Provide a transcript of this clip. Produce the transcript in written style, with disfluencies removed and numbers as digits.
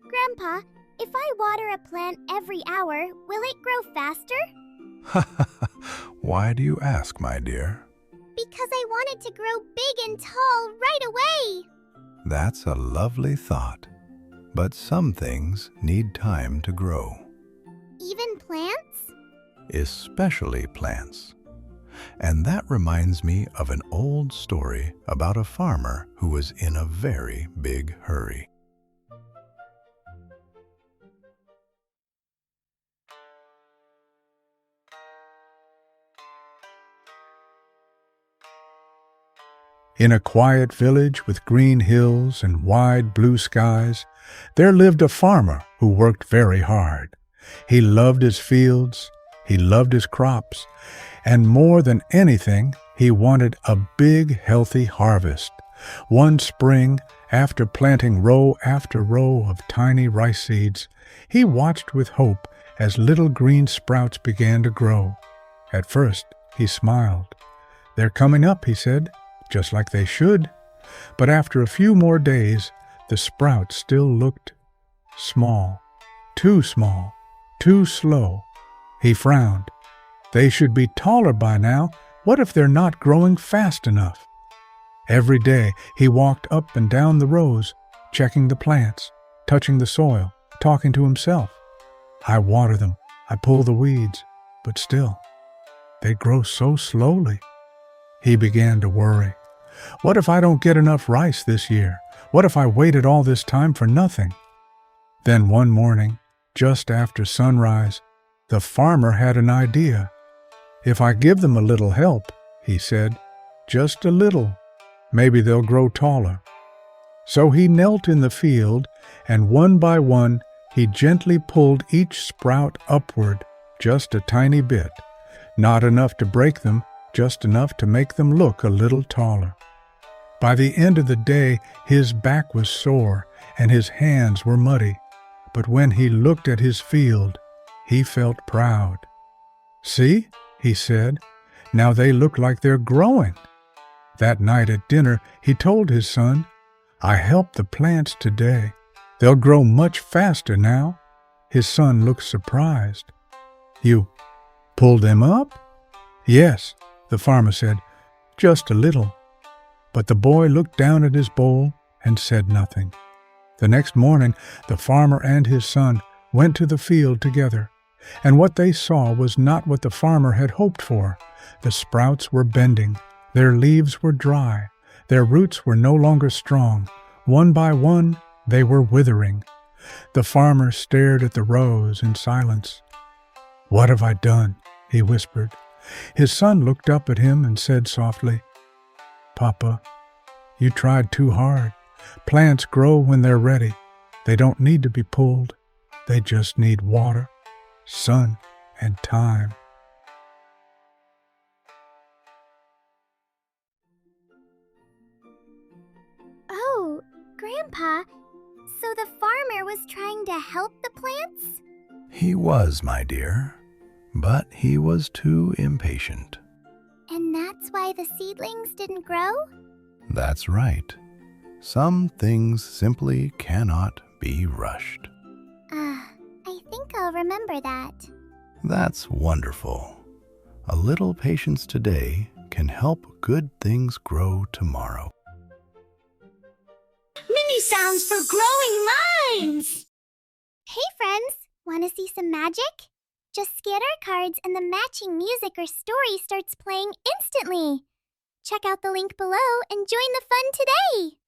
Grandpa, if I water a plant every hour, will it grow faster? Why do you ask, my dear? Because I want it to grow big and tall right away. That's a lovely thought. But some things need time to grow. Even plants? Especially plants. And that reminds me of an old story about a farmer who was in a very big hurry. In a quiet village with green hills and wide blue skies, there lived a farmer who worked very hard. He loved his fields, he loved his crops, and more than anything, he wanted a big, healthy harvest. One spring, after planting row after row of tiny rice seeds, he watched with hope as little green sprouts began to grow. At first, he smiled. "They're coming up," he said, "just like they should." But after a few more days, the sprouts still looked small, too slow. He frowned. They should be taller by now. What if they're not growing fast enough? Every day he walked up and down the rows, checking the plants, touching the soil, talking to himself. I water them, I pull the weeds, but still, they grow so slowly. He began to worry. What if I don't get enough rice this year? What if I waited all this time for nothing? Then one morning, just after sunrise, the farmer had an idea. "If I give them a little help," he said, "just a little, maybe they'll grow taller." So he knelt in the field, and one by one, he gently pulled each sprout upward, just a tiny bit. Not enough to break them, just enough to make them look a little taller. By the end of the day, his back was sore and his hands were muddy. But when he looked at his field, he felt proud. "See," he said, "now they look like they're growing." That night at dinner, he told his son, "I helped the plants today. They'll grow much faster now." His son looked surprised. "You pulled them up?" "Yes," the farmer said, "just a little." But the boy looked down at his bowl and said nothing. The next morning, the farmer and his son went to the field together, and what they saw was not what the farmer had hoped for. The sprouts were bending, their leaves were dry, their roots were no longer strong. One by one, they were withering. The farmer stared at the rows in silence. "What have I done?" he whispered. His son looked up at him and said softly, "Papa, you tried too hard. Plants grow when they're ready. They don't need to be pulled. They just need water, sun, and time." Oh, Grandpa, so the farmer was trying to help the plants? He was, my dear, but he was too impatient. And that's why the seedlings didn't grow? That's right. Some things simply cannot be rushed. I think I'll remember that. That's wonderful. A little patience today can help good things grow tomorrow. Mini sounds for growing minds! Hey friends, want to see some magic? Just scan our cards and the matching music or story starts playing instantly. Check out the link below and join the fun today!